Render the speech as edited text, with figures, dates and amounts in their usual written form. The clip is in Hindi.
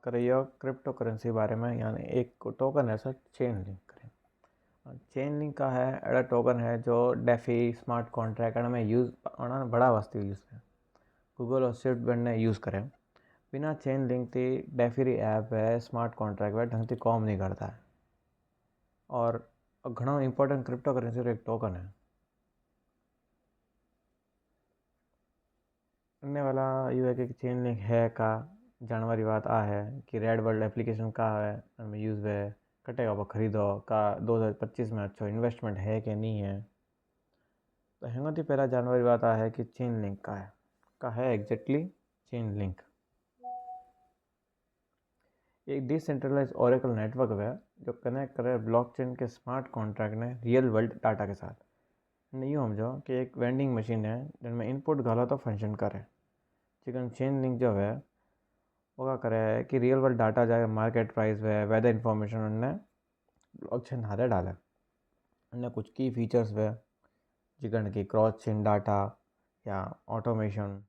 करें यो क्रिप्टो करेंसी बारे में, यानी एक टोकन है सर चेन लिंक करें। चेन लिंक का है अड़ा टोकन है जो डेफी स्मार्ट कॉन्ट्रैक्ट में यूज़ बड़ा वास्ते यूज़ करें। गूगल और स्विफ्ट बैंड ने यूज़ करें। बिना चेन लिंक थी डेफी ऐप है स्मार्ट कॉन्ट्रैक्ट है ढंग से कॉम नहीं करता है और घणो इंपॉर्टेंट क्रिप्टो करेंसी एक टोकन है। इनने वाला यू है कि चेन लिंक है का जान वाली बात आ है कि रेड वर्ल्ड एप्लीकेशन का है उनमें यूज़ है कटेगा वो खरीदो का 2025 में अच्छो इन्वेस्टमेंट है कि नहीं है। तो हेंगोती पहला जान वाली बात आ है कि चेन लिंक का है एग्जैक्टली चेन लिंक एक डिसेंट्रलाइज ओरेकल नेटवर्क है जो कनेक्ट करे ब्लॉकचेन के स्मार्ट कॉन्ट्रैक्ट ने रियल वर्ल्ड डाटा के साथ। नहीं समझो कि एक वेंडिंग मशीन है जिनमें इनपुट घालो तो फंक्शन करे। चिकन चेन लिंक जो है वो क्या करे कि रियल वर्ल्ड डाटा जाए मार्केट प्राइस वे वेदर इंफॉर्मेशन उनने ब्लॉकचेन हारे डाले। उनने कुछ की फीचर्स वे चिकन की क्रॉस चेन डाटा या ऑटोमेशन